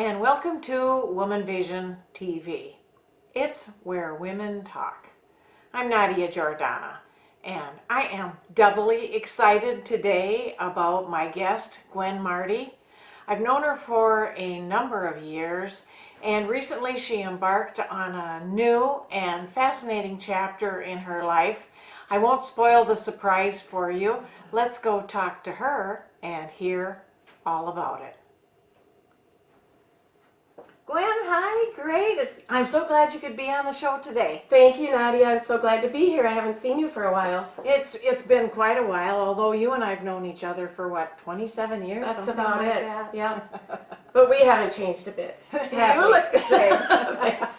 and welcome to Woman Vision TV. It's where women talk. I'm Nadia Jordana, and I am doubly excited today about my guest, Gwen Marty. I've known her for a number of years, and recently she embarked on a new and fascinating chapter in her life. I won't spoil the surprise for you. Let's go talk to her and hear all about it. Gwen, hi, great. I'm so glad you could be on the show today. Thank you, Nadia. I'm so glad to be here. I haven't seen you for a while. It's been quite a while, although you and I have known each other for what, 27 years? That's something about like it. that? Yeah. But we haven't changed a bit. You look the same.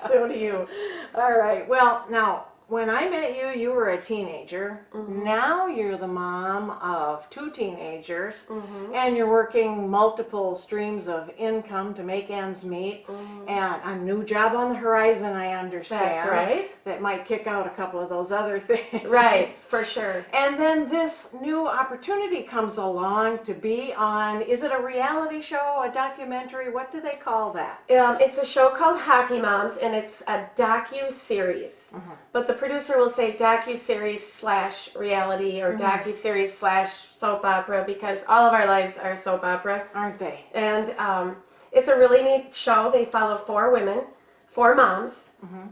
So do you. All right. Well, now, when I met you, you were a teenager. Mm-hmm. Now you're the mom of 2 teenagers, Mm-hmm. and you're working multiple streams of income to make ends meet, Mm-hmm. and a new job on the horizon, I understand. That's right. That might kick out a couple of those other things. Right, for sure. And then this new opportunity comes along to be on, is it a reality show, a documentary? What do they call that? It's a show called Hockey Moms, and it's a docu-series. Mhm. But the producer will say docu-series / reality or docu-series / soap opera, because all of our lives are soap opera. Aren't they? And it's a really neat show. They follow 4 women, 4 moms,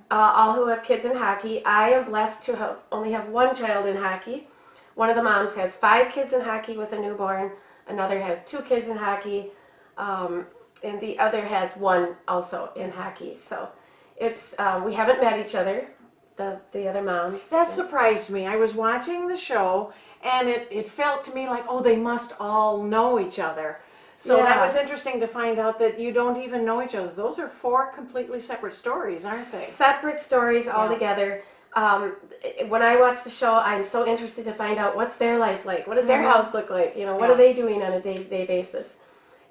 all who have kids in hockey. I am blessed to only have 1 child in hockey. One of the moms has 5 kids in hockey with a newborn. Another has 2 kids in hockey. And the other has 1 also in hockey. So it's we haven't met each other, the other moms. That surprised me. I was watching the show, and it felt to me like, oh, they must all know each other. So that Yeah. was interesting to find out that you don't even know each other. Those are 4 completely separate stories, aren't they? Separate stories altogether. When I watch the show, I'm so interested to find out what's their life like. What does their house look like? You know, what are they doing on a day-to-day basis?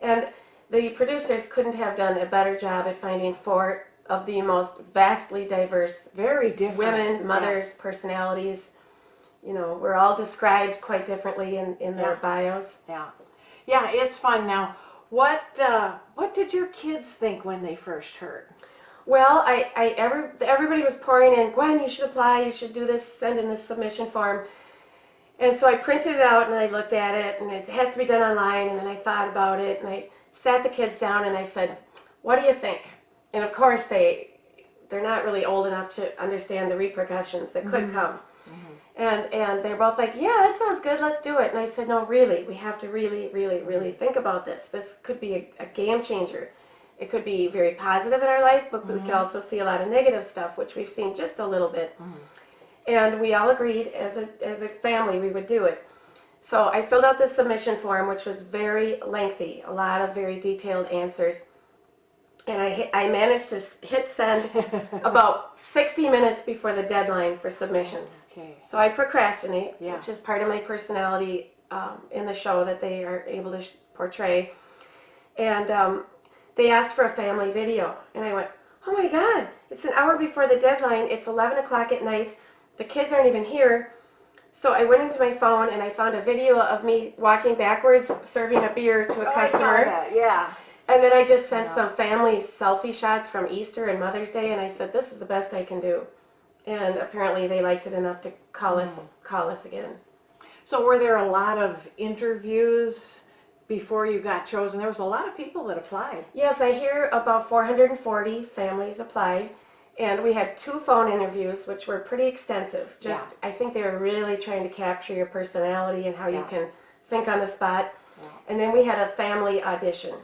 And the producers couldn't have done a better job at finding 4 of the most vastly diverse, Very different. women, mothers, personalities. You know, we're all described quite differently in their bios. Yeah. Yeah, it's fun. Now, what did your kids think when they first heard? Well, everybody was pouring in, Gwen, you should apply, you should do this, send in this submission form. And so I printed it out and I looked at it, and it has to be done online, and then I thought about it, and I sat the kids down and I said, what do you think? And of course they're not really old enough to understand the repercussions that could come. And they're both like, yeah, that sounds good, let's do it. And I said, no, really, we have to really, really, really think about this. This could be a game changer. It could be very positive in our life, but we could also see a lot of negative stuff, which we've seen just a little bit. And we all agreed as a family we would do it. So I filled out this submission form, which was very lengthy, a lot of very detailed answers. And I managed to hit send about 60 minutes before the deadline for submissions. Okay. So I procrastinate, Yeah. which is part of my personality in the show that they are able to portray. And they asked for a family video. And I went, oh my God, it's an hour before the deadline. It's 11 o'clock at night. The kids aren't even here. So I went into my phone and I found a video of me walking backwards, serving a beer to a customer. I saw that. Yeah. And then I just sent some family selfie shots from Easter and Mother's Day, and I said, this is the best I can do. And apparently they liked it enough to call us again. So were there a lot of interviews before you got chosen? There was a lot of people that applied. Yes, I hear about 440 families applied, and we had 2 phone interviews, which were pretty extensive. I think they were really trying to capture your personality and how you can think on the spot. Yeah. And then we had a family audition.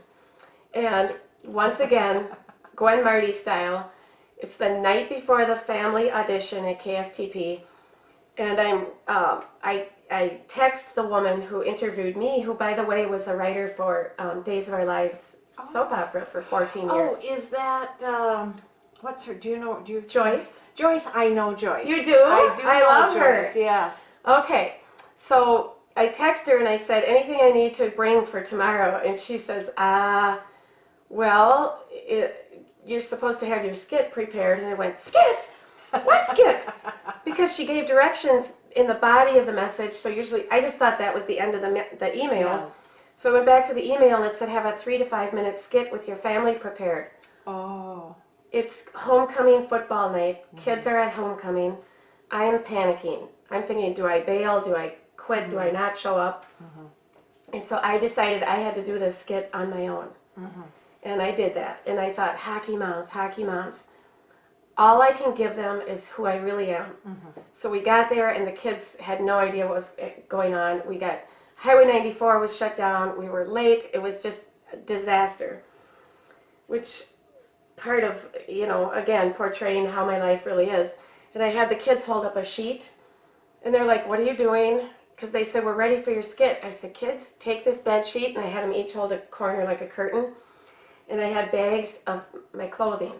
And once again, Gwen Marty style, it's the night before the family audition at KSTP, and I text the woman who interviewed me, who by the way was a writer for Days of Our Lives soap opera for 14 years. Oh, is that what's her? Do you? Joyce? Joyce, I know Joyce. You do? I do. I know love Joyce, her. Yes. Okay, so I text her and I said, anything I need to bring for tomorrow, and she says, well, you're supposed to have your skit prepared. And I went, skit? What skit? Because she gave directions in the body of the message. So usually, I just thought that was the end of the email. Yeah. So I went back to the email and it said have a 3 to 5 minute skit with your family prepared. Oh. It's homecoming football night. Kids are at homecoming. I am panicking. I'm thinking, do I bail? Do I quit? Do I not show up? And so I decided I had to do this skit on my own. And I did that. And I thought, hockey moms, hockey moms. All I can give them is who I really am. So we got there and the kids had no idea what was going on. We got, Highway 94 was shut down. We were late. It was just a disaster. Which part of, you know, again, portraying how my life really is. And I had the kids hold up a sheet. And they're like, what are you doing? Because they said, we're ready for your skit. I said, kids, take this bed sheet. And I had them each hold a corner like a curtain. And I had bags of my clothing.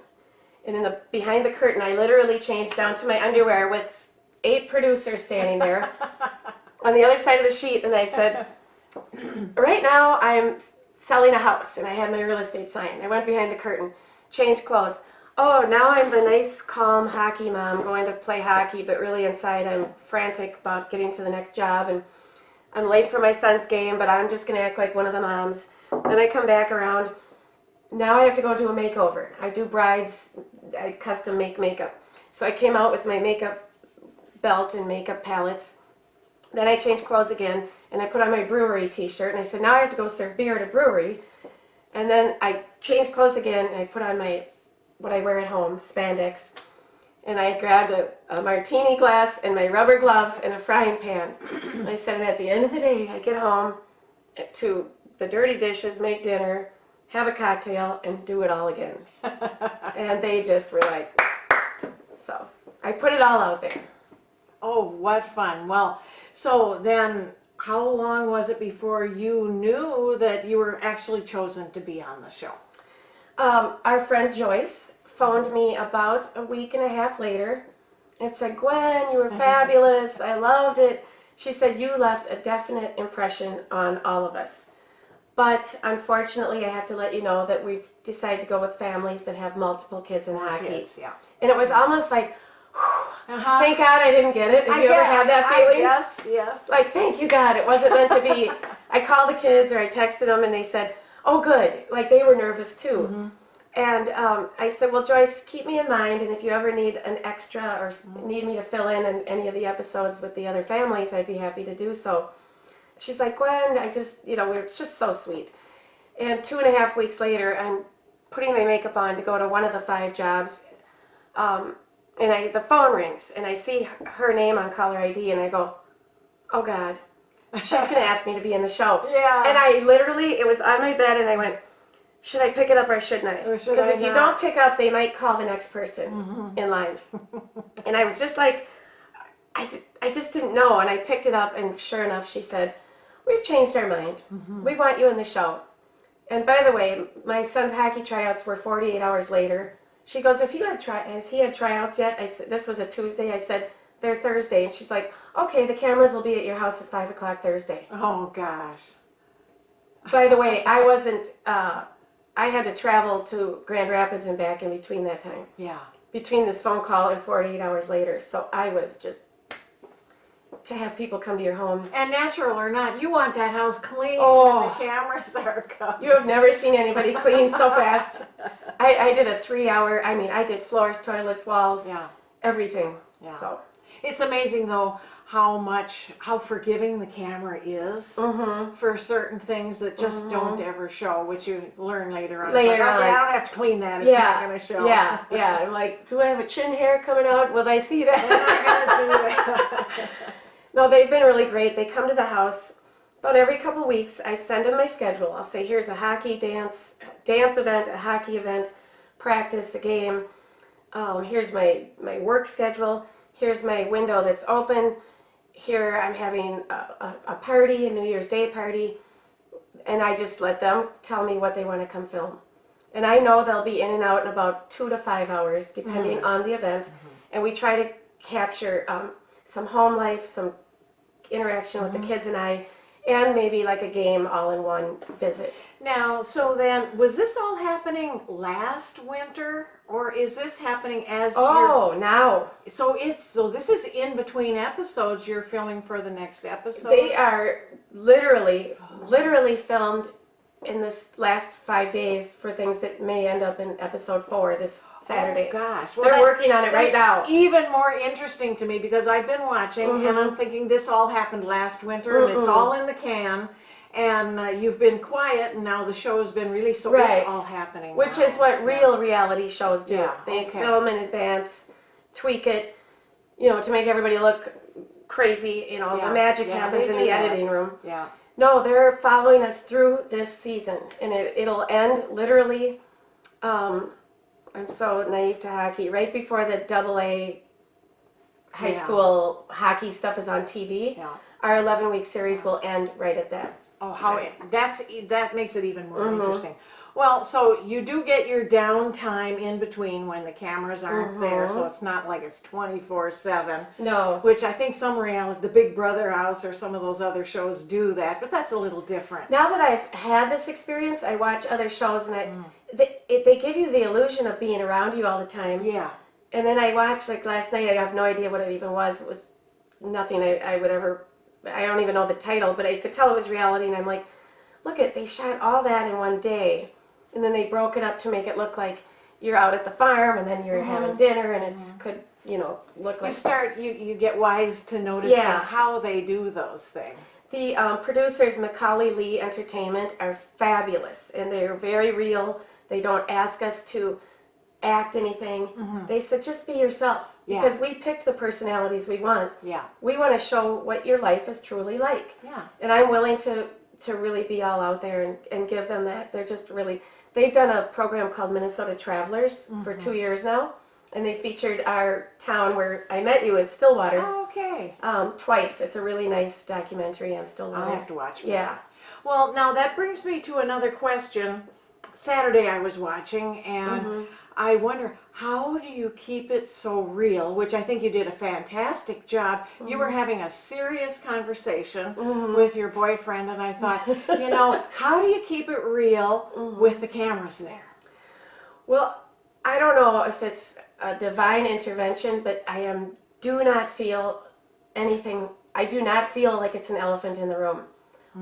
And behind the curtain, I literally changed down to my underwear with 8 producers standing there on the other side of the sheet. And I said, right now I'm selling a house. And I had my real estate sign. I went behind the curtain, changed clothes. Oh, now I'm the nice, calm hockey mom going to play hockey, but really inside I'm frantic about getting to the next job. And I'm late for my son's game, but I'm just going to act like one of the moms. Then I come back around. Now I have to go do a makeover. I do brides, I custom make makeup. So I came out with my makeup belt and makeup palettes. Then I changed clothes again, and I put on my brewery t-shirt, and I said, now I have to go serve beer at a brewery. And then I changed clothes again, and I put on my, what I wear at home, spandex. And I grabbed a martini glass and my rubber gloves and a frying pan. And I said, at the end of the day, I get home to the dirty dishes, make dinner, have a cocktail, and do it all again. And they just were like, so I put it all out there. Oh, what fun. Well, so then how long was it before you knew that you were actually chosen to be on the show? Our friend Joyce phoned me about a week and a half later and said, Gwen, you were fabulous. I loved it. She said, you left a definite impression on all of us. But unfortunately, I have to let you know that we've decided to go with families that have multiple kids in hockey. Kids, yeah. And it was almost like, thank God I didn't get it. Have you ever had that feeling? Yes. Like, thank you, God. It wasn't meant to be. I called the kids or I texted them and they said, oh, good. Like, they were nervous too. And I said, well, Joyce, keep me in mind. And if you ever need an extra or need me to fill in any of the episodes with the other families, I'd be happy to do so. She's like, Gwen, I just, you know, we're just so sweet. And 2.5 weeks later, I'm putting my makeup on to go to one of the 5 jobs. And the phone rings, and I see her name on caller ID, and I go, oh, God, she's going to ask me to be in the show. Yeah. And I literally, it was on my bed, and I went, should I pick it up or shouldn't I? Because if you don't pick up, they might call the next person in line. And I was just like, I just didn't know. And I picked it up, and sure enough, she said, we've changed our mind. We want you in the show. And by the way, my son's hockey tryouts were 48 hours later. She goes, has he had tryouts yet? I said, this was a Tuesday. I said, they're Thursday. And she's like, okay, the cameras will be at your house at 5 o'clock Thursday. Oh, gosh. By the way, I wasn't, I had to travel to Grand Rapids and back in between that time. Yeah. Between this phone call and 48 hours later. So I was just, to have people come to your home. And natural or not, you want that house clean when the cameras are coming. You have never seen anybody clean so fast. I did a 3-hour, I did floors, toilets, walls, everything. Yeah. So it's amazing though how forgiving the camera is for certain things that just don't ever show, which you learn later on. Later on. on. I don't have to clean that. It's not going to show. Yeah. I'm like, do I have a chin hair coming out? Will they see that? They're not going to see that. No, they've been really great. They come to the house about every couple weeks. I send them my schedule. I'll say, here's a hockey dance event, a hockey event, practice, a game. Here's my work schedule. Here's my window that's open. Here I'm having a party, a New Year's Day party. And I just let them tell me what they want to come film. And I know they'll be in and out in about 2 to 5 hours, depending on the event. And we try to capture some home life, some interaction with the kids and I, and maybe like a game all in one visit. Now, so then, was this all happening last winter, or is this happening as Oh, now. so this is in between episodes you're filming for the next episode? They are literally filmed in this last 5 days for things that may end up in episode 4 this Saturday. Oh, gosh. They're working on it right now. That's even more interesting to me because I've been watching and I'm thinking this all happened last winter and it's all in the can. And you've been quiet, and now the show has been released, so it's all happening. Which now. is what real reality shows do. Yeah, They okay. film in advance, tweak it, to make everybody look crazy. The magic happens in the editing room. Yeah. No, they're following us through this season, and it'll end literally. I'm so naive to hockey. Right before the AA high school hockey stuff is on TV, our 11-week series will end right at that. Oh, that makes it even more interesting. Well, so you do get your downtime in between when the cameras aren't there, so it's not like it's 24/7. No. Which I think some reality, the Big Brother House or some of those other shows do that, but that's a little different. Now that I've had this experience, I watch other shows and they give you the illusion of being around you all the time. Yeah. And then I watched, like last night, I have no idea what it even was. It was nothing I would ever, I don't even know the title, but I could tell it was reality, and I'm like, look they shot all that in one day. And then they broke it up to make it look like you're out at the farm, and then you're having dinner, and it's could, look like... You get wise to noticing how they do those things. The producers, McCally-Lee Entertainment, are fabulous, and they're very real. They don't ask us to act anything. They said, just be yourself. Because we picked the personalities we want. Yeah. We want to show what your life is truly like. Yeah. And I'm willing to really be all out there and give them that. They're just really... They've done a program called Minnesota Travelers for 2 years now. And they featured our town where I met you in Stillwater. Oh, okay. Twice. It's a really nice documentary on Stillwater. I'll have to watch it. Yeah. Well, now that brings me to another question. Saturday I was watching, and I wonder, how do you keep it so real? Which I think you did a fantastic job. You were having a serious conversation with your boyfriend, and I thought, how do you keep it real with the cameras there? Well, I don't know if it's a divine intervention, but do not feel anything. I do not feel like it's an elephant in the room.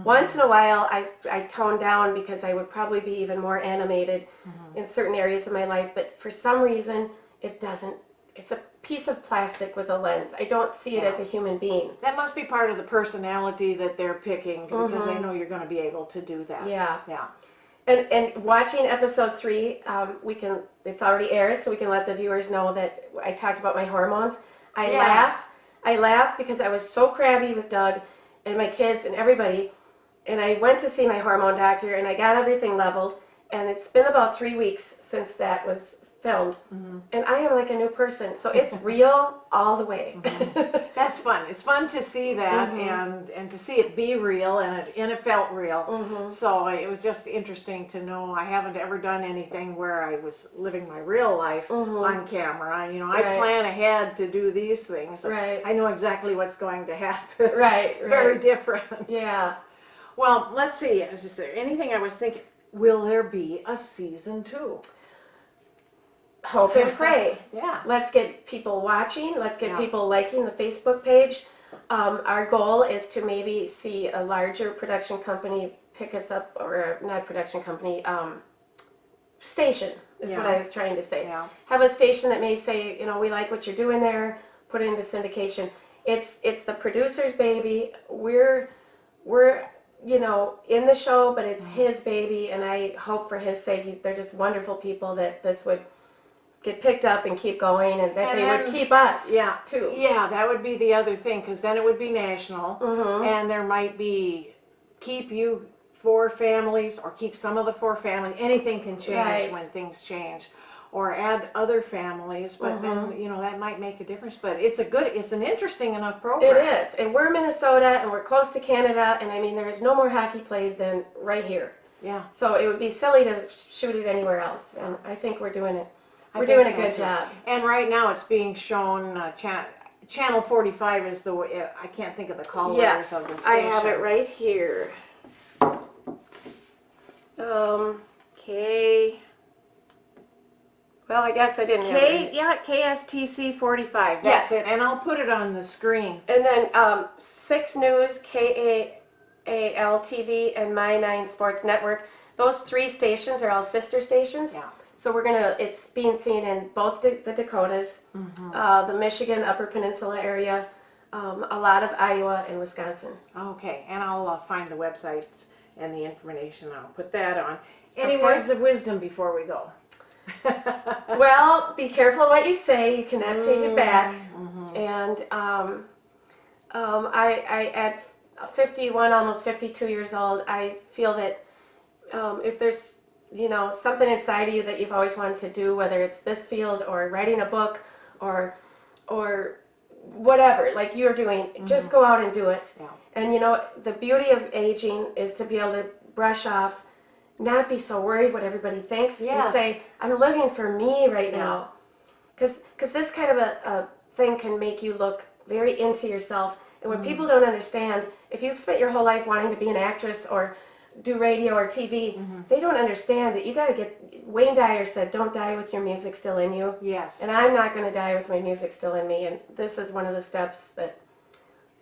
Once in a while, I tone down because I would probably be even more animated in certain areas of my life, but for some reason, it doesn't. It's a piece of plastic with a lens. I don't see it as a human being. That must be part of the personality that they're picking because they know you're going to be able to do that. Yeah. Yeah. And watching episode 3, it's already aired, so we can let the viewers know that I talked about my hormones. I laugh because I was so crabby with Doug and my kids and everybody. And I went to see my hormone doctor, and I got everything leveled. And it's been about 3 weeks since that was filmed. And I am like a new person. So it's real all the way. That's fun. It's fun to see that and to see it be real, and it felt real. So it was just interesting to know. I haven't ever done anything where I was living my real life on camera. I plan ahead to do these things. I know exactly what's going to happen. It's very different. Yeah. Well, let's see. Is there anything I was thinking? Will there be a season 2? Hope and pray. Yeah. Let's get people watching. Let's get people liking the Facebook page. Our goal is to maybe see a larger production company pick us up, or not production company, station is what I was trying to say. Yeah. Have a station that may say, we like what you're doing there, put it into syndication. It's the producer's baby. We're in the show, but it's his baby, and I hope for his sake, they're just wonderful people, that this would get picked up and keep going, and that they would keep us too. Yeah, that would be the other thing, because then it would be national, and there might be keep you 4 families, or keep some of the 4 families. Anything can change when things change, or add other families, but then that might make a difference. But it's an interesting enough program. It is, and we're Minnesota, and we're close to Canada, and I mean there is no more hockey played than right here. Yeah. So it would be silly to shoot it anywhere else, and I think we're doing it. We're doing a good job. And right now it's being shown Channel 45 is the way, I can't think of the call Yes, letters of the I station. have it right here. K. Well, I guess I didn't have it. Yeah, KSTC 45. That's Yes. it. And I'll put it on the screen. And then 6 News, KAAL TV, and My 9 Sports Network. Those 3 stations are all sister stations. Yeah. So it's being seen in both the Dakotas, the Michigan Upper Peninsula area, a lot of Iowa and Wisconsin. Okay, and I'll find the websites and the information. I'll put that on. Any Okay. words of wisdom before we go? Well, be careful what you say. You cannot take it back. And I at 51, almost 52 years old, I feel that if there's something inside of you that you've always wanted to do, whether it's this field or writing a book or whatever, like you're doing, just go out and do it. Yeah. And the beauty of aging is to be able to brush off, not be so worried what everybody thinks, Yes. and say, I'm living for me right now. Because this kind of a thing can make you look very into yourself. And when people don't understand, if you've spent your whole life wanting to be an actress or do radio or TV, they don't understand that you got to get, Wayne Dyer said, don't die with your music still in you. Yes. And I'm not going to die with my music still in me. And this is one of the steps that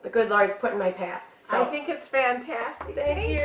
the good Lord's put in my path. So, I think it's fantastic. thank you.